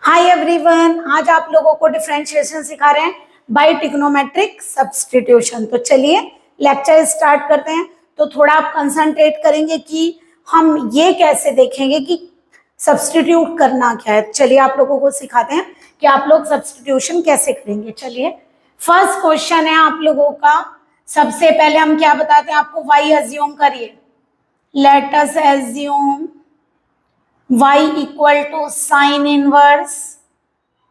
Hi everyone, आज आप लोगों को डिफरेंशिएशन सिखा रहे हैं बाय ट्रिग्नोमेट्रिक सब्स्टिट्यूशन। तो चलिए लेक्चर स्टार्ट करते हैं। तो थोड़ा आप कंसंट्रेट करेंगे कि हम ये कैसे देखेंगे कि सब्स्टिट्यूट करना क्या है। चलिए आप लोगों को सिखाते हैं कि आप लोग सब्स्टिट्यूशन कैसे करेंगे। चलिए फर्स्ट क्वेश्चन है आप लोगों का। सबसे पहले हम क्या बताते हैं आपको, वाई अज्यूम करिए। Let us assume y equal to sine inverse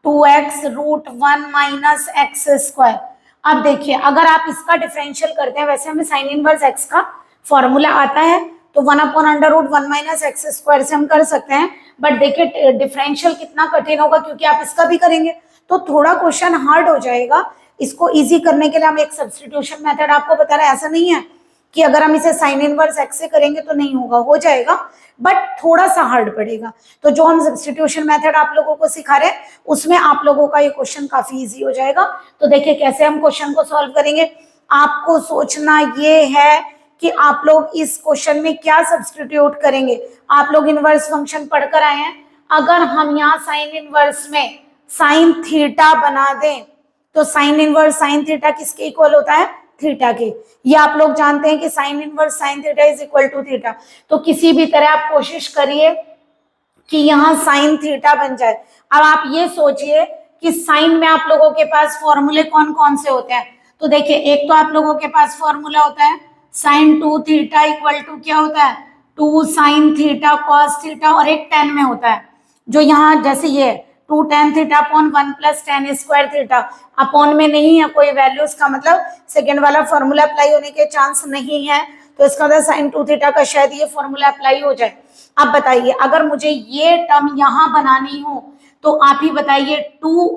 2x root 1 minus x square. अब देखिए अगर आप इसका डिफरेंशियल करते हैं, वैसे हमें साइन इनवर्स x का फॉर्मूला आता है तो 1 upon under root 1 minus x square से हम कर सकते हैं। बट देखिए डिफरेंशियल कितना कठिन होगा, क्योंकि आप इसका भी करेंगे तो थोड़ा क्वेश्चन हार्ड हो जाएगा। इसको इजी करने के लिए हम एक सब्स्टिट्यूशन मेथड आपको बता रहे हैं। ऐसा नहीं है कि अगर हम इसे साइन इनवर्स एक्स से करेंगे तो नहीं होगा, हो जाएगा बट थोड़ा सा हार्ड पड़ेगा। तो जो हम सब्स्टिट्यूशन मेथड आप लोगों को सिखा रहे हैं उसमें आप लोगों का ये क्वेश्चन काफी इजी हो जाएगा। तो देखिए कैसे हम क्वेश्चन को सॉल्व करेंगे। आपको सोचना ये है कि आप लोग इस क्वेश्चन में क्या सब्स्टिट्यूट करेंगे। आप लोग इनवर्स फंक्शन पढ़कर आए हैं। अगर हम यहाँ साइन इनवर्स में साइन थीटा बना दें तो साइन इनवर्स साइन थीटा किसके इक्वल होता है, थीटा के। ये आप लोग जानते हैं कि sine inverse sine theta is equal to theta. तो किसी भी तरह आप कोशिश करिए कि यहाँ साइन थीटा बन जाए। अब आप ये सोचिए कि साइन में आप लोगों के पास फॉर्मूले कौन कौन से होते हैं। तो देखिए एक तो आप लोगों के पास फॉर्मूला होता है साइन 2 थीटा इक्वल टू क्या होता है 2 साइन थीटा कॉस थीटा, और एक 10 में होता है जो यहाँ जैसे ये 2 tan theta upon 1 plus tan square theta. Upon में नहीं है कोई वैल्यू, इसका मतलब सेकेंड वाला फॉर्मूला अप्लाई होने के चांस नहीं है। तो इसका मतलब साइन 2 थीटा का शायद ये फॉर्मूला अप्लाई हो जाए। अब बताइए अगर मुझे ये टर्म यहाँ बनानी हो तो आप ही बताइए 2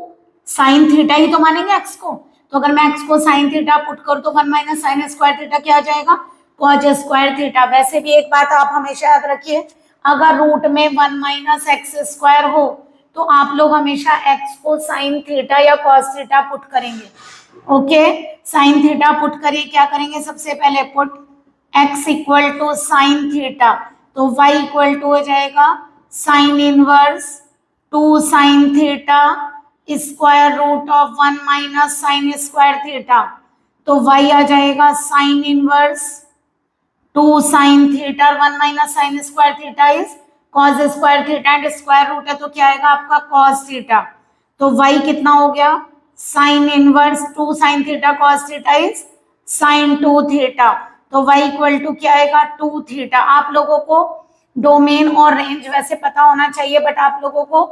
साइन थीटा ही तो मानेंगे एक्स को। तो अगर मैं एक्स को साइन थीटा पुट करूँ तो 1 माइनस साइन स्क्वायर थीटा क्या आ जाएगा, कॉज स्क्वायर थीटा। वैसे भी एक बात आप हमेशा याद रखिए, अगर रूट में 1 माइनस एक्स स्क्वायर हो तो आप लोग हमेशा x को साइन थीटा या कॉस थीटा पुट करेंगे। ओके, साइन थीटा पुट करिए। क्या करेंगे सबसे पहले, put x equal to sine theta, तो y इक्वल टू हो जाएगा sine inverse 2 sine theta square root of 1 minus sine square theta. तो y आ जाएगा sine inverse 2 sine theta 1 minus sine square theta is cos square theta and square root है तो क्या आएगा आपका कॉस थीटा। तो y कितना हो गया, sign inverse 2 sine theta cos theta is sign 2 theta. तो y इक्वल टू क्या आएगा 2 थीटा। आप लोगों को डोमेन और रेंज वैसे पता होना चाहिए, बट आप लोगों को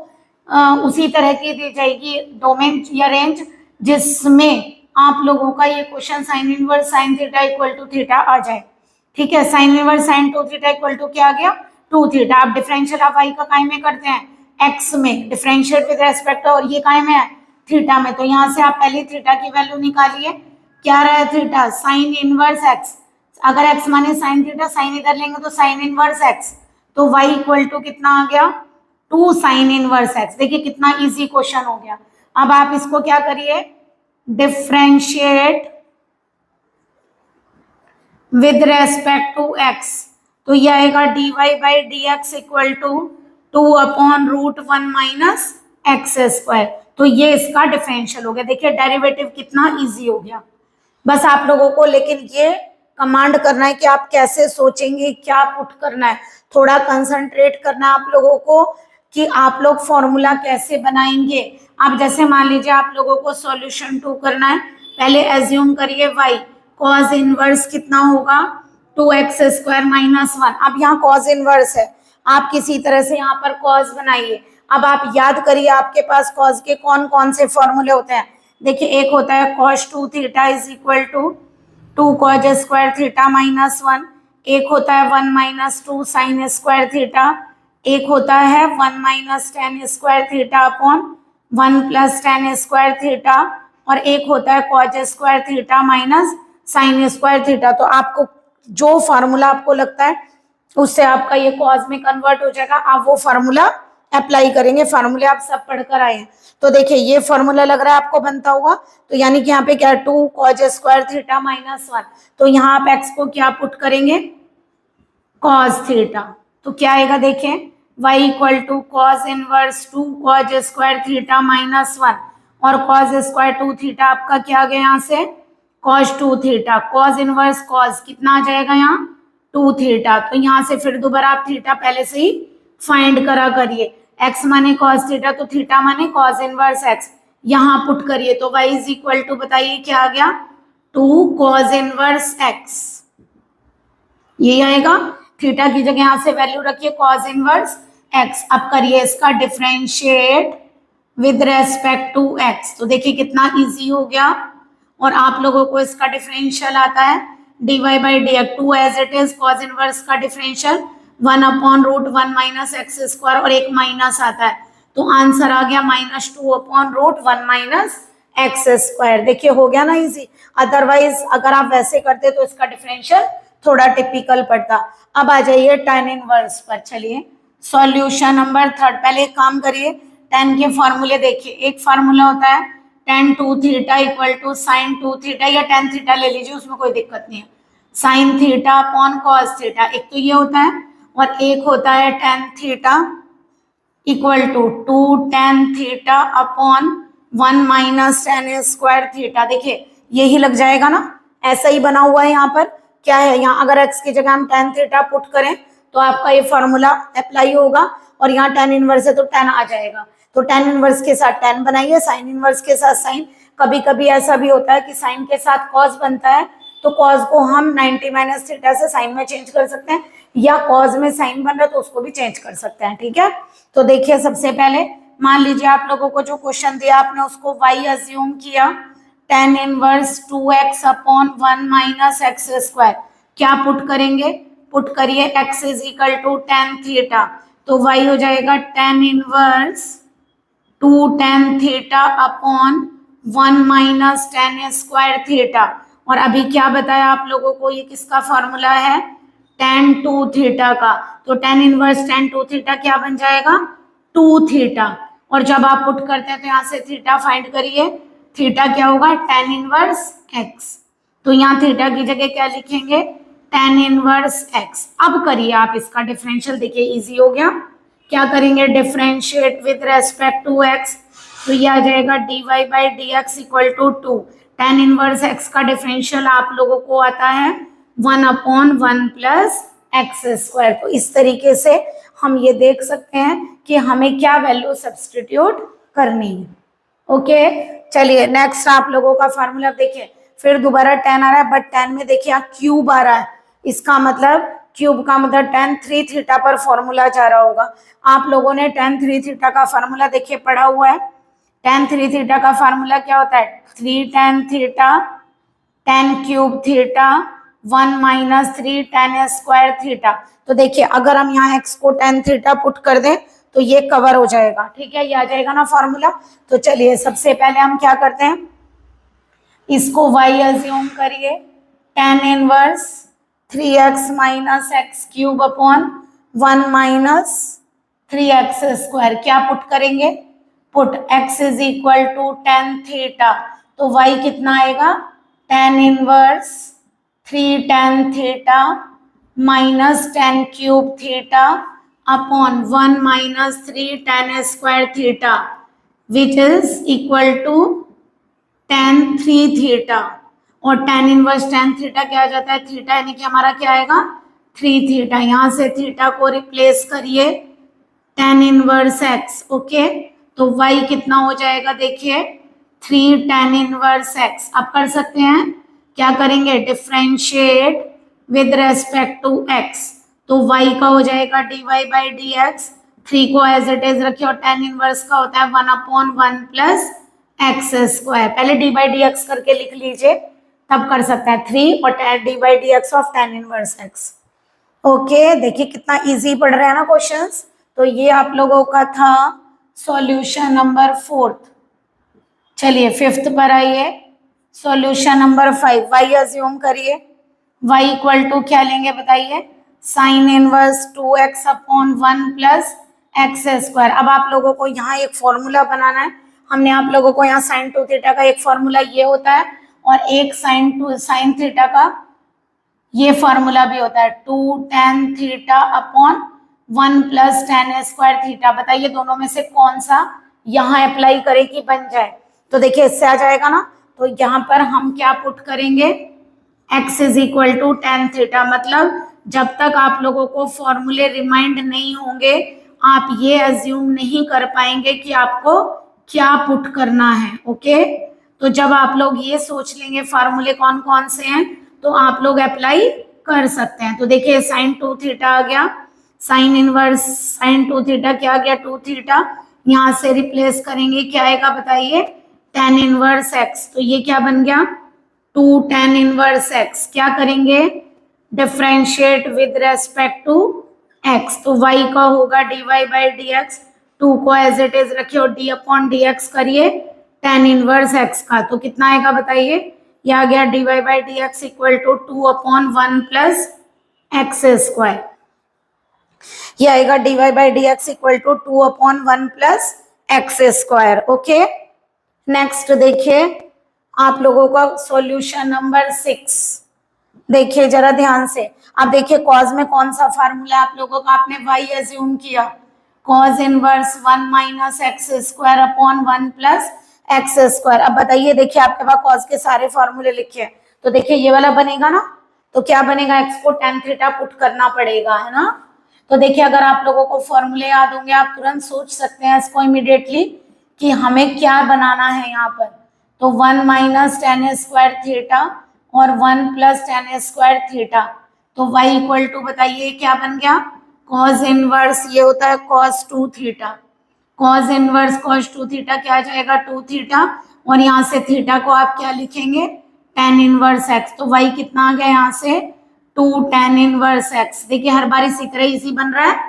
उसी तरह की दी जाएगी डोमेन या रेंज जिसमें आप लोगों का ये question sine inverse sine theta equal to theta आ जाए। ठीक है, sine inverse sine 2 theta equal to क्या आ गया 2 थीटा। आप डिफरेंशियल ऑफ y का काय में करते हैं x में, डिफरेंशियल विद रेस्पेक्ट, और ये काय में है थीटा में। तो यहाँ से आप पहले थीटा की वैल्यू निकालिए। क्या रहा है थीटा, साइन इनवर्स x। अगर x माने साइन थीटा, साइन इधर लेंगे तो साइन इनवर्स x। तो y इक्वल टू कितना आ गया 2 साइन इनवर्स x। देखिए कितना इजी क्वेश्चन हो गया। अब आप इसको क्या करिए, differentiate with respect to x। तो ये आएगा dy by d x equal to 2 upon root 1 minus x square. तो ये इसका डिफरेंशियल हो गया। देखिए डेरिवेटिव कितना इजी हो गया। बस आप लोगों को लेकिन ये कमांड करना है कि आप कैसे सोचेंगे, क्या पुट करना है। थोड़ा कंसंट्रेट करना है आप लोगों को कि आप लोग फॉर्मूला कैसे बनाएंगे। अब जैसे मान लीजिए आप लोगों को सॉल्यूशन 2 करना है, पहले एज्यूम करिए y कॉज इनवर्स कितना होगा 2x स्क्वायर माइनस 1। अब यहाँ कॉज इनवर्स है, आप किसी तरह से यहाँ पर कॉज बनाइए। अब आप याद करिए आपके पास कॉज के कौन कौन से फॉर्मूले होते हैं। देखिए एक होता है cos 2 theta is equal to 2 cos square theta minus 1। एक होता है 1 माइनस 2 साइन स्क्वायर थीटा। एक होता है 1 minus ten square theta upon 1 plus tan square theta. और एक होता है cause square theta minus sine square theta. तो आपको जो फार्मूला आपको लगता है उससे आपका ये कॉज में कन्वर्ट हो जाएगा। आप वो फार्मूला अप्लाई करेंगे। फार्मूले आप सब पढ़कर आए हैं। तो देखिए ये फार्मूला लग रहा है आपको बनता हुआ, तो यानी कि यहाँ पे क्या 2 कॉज स्क्वायर थीटा माइनस 1। तो यहाँ आप एक्स को क्या पुट करेंगे, कॉज थीटा। तो क्या आएगा देखिए y equal to cos inverse 2 cos square theta minus 1 और कॉज स्क्वायर 2 थीटा आपका क्या आ गया यहाँ से cause 2 theta. Cause inverse cause कितना आ जाएगा यहाँ 2 थीटा। तो यहाँ से फिर दोबारा आप थीटा पहले से ही फाइंड करा करिए। x माने कॉज थीटा तो थीटा माने कॉज इनवर्स x, यहाँ पुट करिए तो y इज इक्वल टू बताइए क्या आ गया 2 कॉज इनवर्स x, ये आएगा। थीटा की जगह यहाँ से वैल्यू रखिए कॉज इनवर्स x। अब करिए इसका differentiate with respect to x, तो देखिए कितना इजी हो गया। और आप लोगों को इसका डिफरेंशियल आता है dy by d x, 2 as it is cos inverse का डिफरेंशियल 1/√1 माइनस एक्स स्क्वायर और एक माइनस आता है तो आंसर आ गया -2/√1 माइनस एक्स स्क्वायर। देखिए हो गया ना इजी। अदरवाइज अगर आप वैसे करते तो इसका डिफरेंशियल थोड़ा टिपिकल पड़ता। अब आ जाइए tan इनवर्स पर। चलिए सॉल्यूशन नंबर 3। पहले एक काम करिए, tan के फॉर्मूले देखिए। एक फार्मूला होता है tan 2 theta equal to sine 2 theta, या tan थीटा ले लीजिए उसमें कोई दिक्कत नहीं है, sine theta upon cos theta. एक तो ये होता है और एक होता है tan theta equal to 2 tan theta upon 1 minus tan square theta. देखिए यही लग जाएगा ना, ऐसा ही बना हुआ है। यहाँ पर क्या है, यहाँ अगर x की जगह हम tan थीटा पुट करें तो आपका ये फॉर्मूला अप्लाई होगा और यहाँ tan इनवर्स है तो tan आ जाएगा। तो tan इनवर्स के साथ tan बनाइए, साइन इनवर्स के साथ साइन। कभी कभी ऐसा भी होता है कि साइन के साथ कॉस बनता है तो कॉस को हम 90 माइनस थीटा से साइन में चेंज कर सकते हैं, या कॉस में साइन बन रहा है तो उसको भी चेंज कर सकते हैं। ठीक है, तो देखिए सबसे पहले मान लीजिए आप लोगों को जो क्वेश्चन दिया आपने उसको y अज्यूम किया tan inverse 2x upon 1 minus x square. क्या पुट करेंगे, पुट करिए x is equal to tan theta, तो y हो जाएगा tan inverse 2 tan theta upon 1 minus tan square theta. और अभी क्या बताया आप लोगों को, ये किसका फॉर्मूला है tan 2 थीटा का, तो tan इनवर्स tan 2 थीटा क्या बन जाएगा 2 थीटा। और जब आप पुट करते हैं तो यहाँ से थीटा फाइंड करिए, थीटा क्या होगा tan इनवर्स x, तो यहाँ थीटा की जगह क्या लिखेंगे tan इनवर्स x। अब करिए आप इसका डिफरेंशियल, देखिए इजी हो गया। क्या करेंगे differentiate with respect to x, तो ये आ जाएगा dy by d x equal to 2। tan inverse x का डिफरेंशियल आप लोगों को आता है 1/1 प्लस एक्स स्क्वायर। तो इस तरीके से हम ये देख सकते हैं कि हमें क्या वैल्यू सब्सटीट्यूट करनी है। ओके चलिए नेक्स्ट आप लोगों का फार्मूला देखिए, फिर दोबारा tan आ रहा है बट tan में देखिए यहाँ क्यूब आ रहा है, इसका मतलब क्यूब का मतलब tan 3 थीटा पर फॉर्मूला जा रहा होगा। आप लोगों ने tan 3 थीटा का फार्मूला देखिए पढ़ा हुआ है। tan 3 थीटा का फार्मूला क्या होता है 3 tan theta tan cube theta 1 minus 3 tan square theta. तो देखिए अगर हम यहाँ x को tan थीटा पुट कर दें तो ये कवर हो जाएगा। ठीक है, ये आ जाएगा ना फॉर्मूला। तो चलिए सबसे पहले हम क्या करते हैं, इसको y अज्यूम करिए tan inverse 3x minus x cube upon 1 minus 3x square. क्या पुट करेंगे, put x is equal to tan theta, तो y कितना आएगा tan inverse 3 tan theta minus tan cube theta upon 1 minus 3 tan square theta which is equal to tan 3 theta. और tan inverse tan theta क्या आ जाता है theta, यानी कि हमारा क्या आएगा 3 थीटा। यहाँ से थीटा को रिप्लेस करिए tan इनवर्स x। ओके, तो y कितना हो जाएगा देखिए 3 tan इनवर्स x। अब कर सकते हैं, क्या करेंगे differentiate with respect to x, तो y का हो जाएगा dy बाई डी एक्स, 3 को एज इट इज रखिए और tan इनवर्स का होता है 1/1 प्लस एक्स स्क्वायर। पहले डी बाई डी एक्स करके लिख लीजिए तब कर सकते हैं 3 और D by d x of tan inverse x। Okay देखिए कितना इजी पढ़ रहे हैं ना क्वेश्चंस। तो ये आप लोगों का था सॉल्यूशन नंबर 4। चलिए 5th पर आइए, सॉल्यूशन नंबर 5। y अज्यूम करिए, y इक्वल टू क्या लेंगे बताइए sign inverse 2x upon 1 plus x square. अब आप लोगों को यहाँ एक फॉर्मूला बनाना है। हमने आप लोगों को यहाँ साइन 2 थीटा का एक फॉर्मूला ये होता है और एक साइन थीटा का ये फॉर्मूला भी होता है 2 tan theta upon 1 plus tan square theta. बताइए दोनों में से कौन सा यहाँ अप्लाई करें कि बन जाए। तो देखिए इससे आ जाएगा ना, तो यहाँ पर हम क्या पुट करेंगे, x is equal to tan theta. मतलब जब तक आप लोगों को फॉर्मूले रिमाइंड नहीं होंगे आप ये अज्यूम नहीं कर पाएंगे कि आपको क्या पुट करना है। ओके, तो जब आप लोग ये सोच लेंगे फार्मूले कौन कौन से हैं तो आप लोग अप्लाई कर सकते हैं। तो देखिए साइन 2 थीटा आ गया, साइन इनवर्स साइन 2 थीटा क्या आ गया, 2 थीटा। यहाँ से रिप्लेस करेंगे क्या आएगा बताइए, टेन इनवर्स एक्स। तो ये क्या बन गया, 2 टेन इनवर्स एक्स। क्या करेंगे, differentiate with respect to x. तो y का होगा dy बाई डी एक्स, 2 को एज इट इज रखिए और d अपॉन डी एक्स करिए टेन इनवर्स x का। तो कितना आएगा बताइए, ये आ गया dy by d x equal to 2 upon 1 plus x square. ये आएगा dy by d x equal to 2 upon 1 plus x square. Okay, next देखिए आप लोगों का सॉल्यूशन नंबर 6। देखिए जरा ध्यान से, अब देखिए कॉज में कौन सा फार्मूला आप लोगों का, आपने y एज्यूम किया, cause inverse 1 minus x square upon 1 plus x square. अब बताइए, देखिए आपके पास कॉज के सारे फॉर्मूले लिखे हैं, तो देखिए ये वाला बनेगा ना, तो क्या बनेगा, x को टेन थीटा पुट करना पड़ेगा, है ना। तो देखिए अगर आप लोगों को फॉर्मूले याद होंगे आप तुरंत सोच सकते हैं इसको इमीडिएटली कि हमें क्या बनाना है यहाँ पर। तो 1 माइनस टेन स्क्वायर थीटा और 1 प्लस टेन स्क्वायर थीटा। तो y इक्वल टू बताइए क्या बन गया, कॉज इनवर्स ये होता है cos 2 theta, cause inverse cos 2 theta क्या आ जाएगा 2 थीटा, और यहाँ से थीटा को आप क्या लिखेंगे टेन इनवर्स x। तो y कितना आ गया यहाँ से 2 टेन इनवर्स x। देखिए हर बार इसी तरह इजी बन रहा है,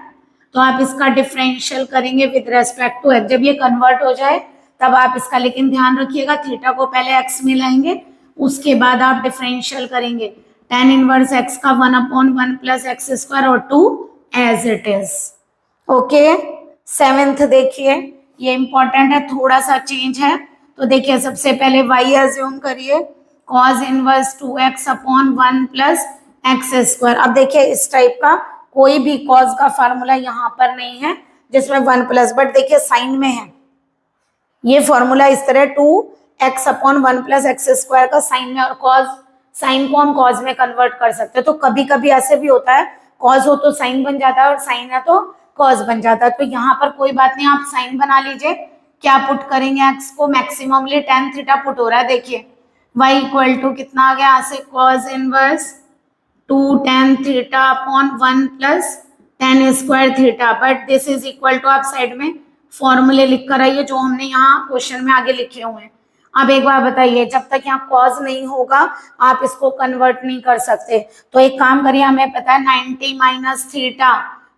तो आप इसका डिफरेंशियल करेंगे विद रेस्पेक्ट टू x। जब ये कन्वर्ट हो जाए तब आप इसका लेकिन ध्यान रखिएगा थीटा को पहले x में लाएंगे उसके बाद आप डिफरेंशियल करेंगे। टेन इनवर्स x का 1 अपॉन 1 प्लस एक्स स्क्वायर और 2 as it is. Okay, seventh देखिए ये इंपॉर्टेंट है, थोड़ा सा चेंज है। तो देखिए सबसे पहले y एज्यूम करिए cos inverse 2x upon 1 plus x square. अब देखिए इस टाइप का कोई भी cos का फार्मूला यहाँ पर नहीं है जिसमें 1 प्लस, बट देखिए साइन में है ये फॉर्मूला इस तरह 2x upon 1 plus x square का साइन में, और कॉज साइन को हम कॉज में कन्वर्ट कर सकते हैं। तो कभी कभी ऐसे भी होता है कॉज हो तो साइन बन जाता है और साइन है तो कॉज बन जाता है। तो यहाँ पर कोई बात नहीं, आप साइन बना लीजिए। क्या पुट करेंगे, एक्स को मैक्सिममली टेन थीटा पुट हो रहा है। देखिए y इक्वल टू कितना आ गया यहाँ से cos inverse 2 tan theta upon 1 plus tan square theta, but this is equal to आप साइड में फॉर्मूले लिख कर आइए जो हमने यहाँ क्वेश्चन में आगे लिखे हुए हैं। अब एक बार बताइए, जब तक यहाँ कॉज नहीं होगा आप इसको कन्वर्ट नहीं कर सकते। तो एक काम करिए, हमें पता है 90 माइनस थीटा,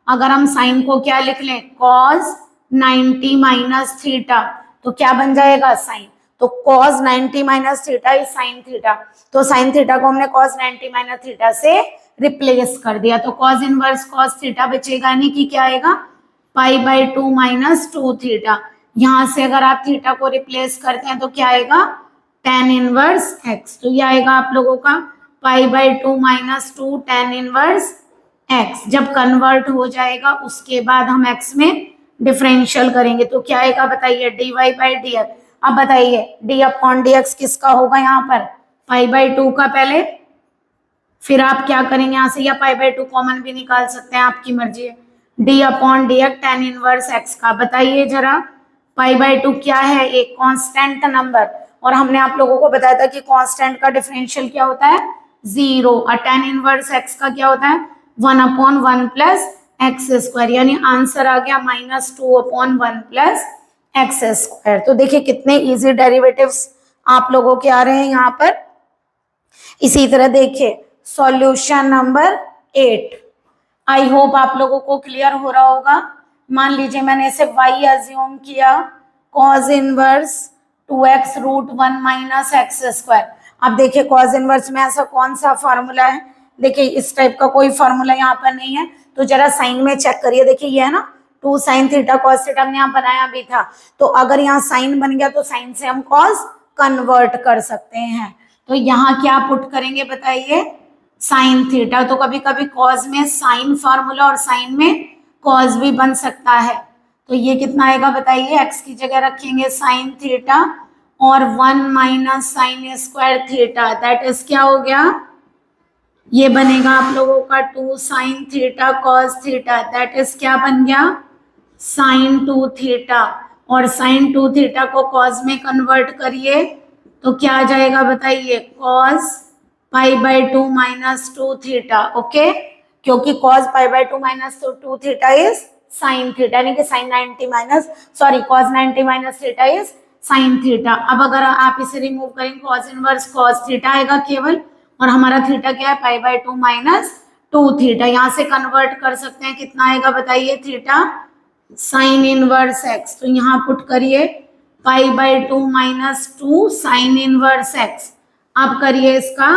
अगर हम साइन को क्या लिख लें कॉज 90 माइनस थीटा, तो क्या बन जाएगा साइन। तो cause 90 minus theta is sine theta, तो साइन थीटा को हमने कॉज 90 माइनस थीटा से रिप्लेस कर दिया। तो कॉज इनवर्स कॉज थीटा बचेगा नहीं कि क्या आएगा पाई बाई 2 माइनस 2 थीटा। यहाँ से अगर आप थीटा को रिप्लेस करते हैं तो क्या आएगा टेन इनवर्स एक्स। तो ये आएगा आप लोगों का पाई by 2 minus 2 tan inverse x. जब कन्वर्ट हो जाएगा उसके बाद हम एक्स में डिफरेंशियल करेंगे तो क्या आएगा बताइए d y by d x. अब बताइए डी अपॉन डी एक्स किसका होगा यहाँ पर पाई बाई 2 का पहले, फिर आप क्या करेंगे यहाँ से या पाई बाई 2 कॉमन भी निकाल सकते हैं, आपकी मर्जी है। D upon D x tan inverse x का, बताइए जरा पाई बाई 2 क्या है, एक कांस्टेंट नंबर, और हमने आप लोगों को बताया था कि कांस्टेंट का डिफरेंशियल क्या होता है 0, और टेन इनवर्स एक्स का क्या होता है 1 अपॉन 1 प्लस एक्स स्क्वायर, यानी आंसर आ गया -2 अपॉन 1 प्लस एक्स स्क्वायर। तो देखिए कितने इजी डेरिवेटिव्स आप लोगों के आ रहे हैं यहाँ पर। इसी तरह देखिए सॉल्यूशन नंबर 8, आई होप आप लोगों को क्लियर हो रहा होगा। मान लीजिए मैंने इसे y अज्यूम किया cos inverse 2x root 1 minus x square. अब देखिए cos इनवर्स में ऐसा कौन सा फार्मूला है, देखिए इस टाइप का कोई फार्मूला यहाँ पर नहीं है, तो जरा साइन में चेक करिए। देखिए ये है ना 2 साइन थीटा cos थीटा हमने यहाँ बनाया भी था, तो अगर यहाँ साइन बन गया तो साइन से हम cos कन्वर्ट कर सकते हैं। तो यहाँ क्या पुट करेंगे बताइए साइन थीटा। तो कभी कभी cos में साइन फार्मूला और साइन में कॉस भी बन सकता है। तो ये कितना आएगा बताइए, एक्स की जगह रखेंगे साइन थीटा और 1 minus sine square theta, that is क्या हो गया, ये बनेगा आप लोगों का 2 sine theta cos theta, that is क्या बन गया, साइन 2 थीटा। और साइन 2 थीटा को कॉस में कन्वर्ट करिए तो क्या आ जाएगा बताइए, cos pi by 2 minus 2 theta. Okay, क्योंकि cos pi by 2 minus 2 theta is sine theta, यानी कि sine 90 minus sorry cos 90 minus theta is sine theta. अब अगर आप इसे रिमूव करेंगे कॉस इनवर्स कॉस थीटा आएगा केवल, और हमारा थीटा क्या है, पाई बाई 2 माइनस 2 थीटा। यहाँ से कन्वर्ट कर सकते हैं, कितना आएगा बताइए, थीटा साइन इनवर्स एक्स। तो यहाँ पुट करिए pi by 2 minus 2 sine inverse x. अब करिए इसका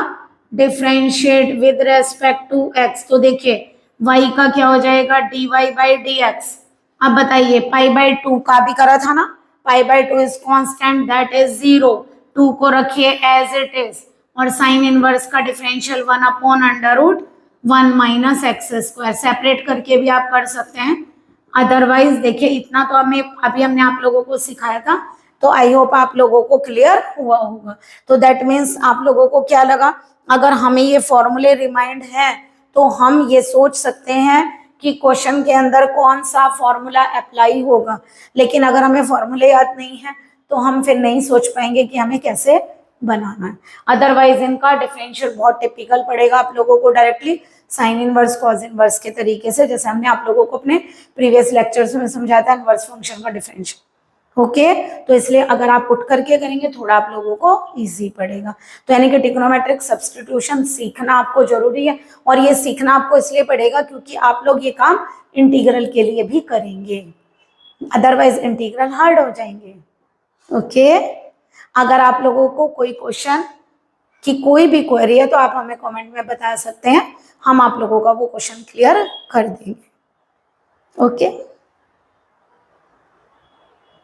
differentiate with respect to x. तो देखिए y का क्या हो जाएगा, dy बाई डी एक्स। अब बताइए पाई बाई 2 का भी करा था ना, pi by 2 is constant that is 0, 2 को रखिए एज इट इज, और साइन इनवर्स का differential 1 upon under root 1 minus x square. Separate करके भी आप कर सकते हैं, अदरवाइज देखिए इतना तो हमें अभी हमने आप लोगों को सिखाया था, तो आई होप आप लोगों को क्लियर हुआ होगा। तो दैट मीन्स आप लोगों को क्या लगा, अगर हमें ये फॉर्मूले रिमाइंड है तो हम ये सोच सकते हैं कि क्वेश्चन के अंदर कौन सा फॉर्मूला अप्लाई होगा। लेकिन अगर हमें फॉर्मूले याद नहीं है तो हम फिर नहीं सोच पाएंगे कि हमें कैसे बनाना है। अदरवाइज इनका डिफरेंशियल बहुत टिपिकल पड़ेगा आप लोगों को, directly sine inverse cos inverse के तरीके से, जैसे हमने आप लोगों को अपने प्रीवियस लेक्चर्स में समझाया था इनवर्स फंक्शन का डिफरेंशियल। ओके, तो इसलिए अगर आप पुट करके करेंगे थोड़ा आप लोगों को इजी पड़ेगा। तो यानी कि ट्रिग्नोमेट्रिक सब्स्टिट्यूशन सीखना आपको जरूरी है, और ये सीखना आपको इसलिए पड़ेगा क्योंकि आप लोग ये काम इंटीग्रल के लिए भी करेंगे, अदरवाइज इंटीग्रल हार्ड हो जाएंगे। ओके, अगर आप लोगों को कोई क्वेश्चन की कोई भी क्वेरी है तो आप हमें कमेंट में बता सकते हैं, हम आप लोगों का वो क्वेश्चन क्लियर कर देंगे। ओके।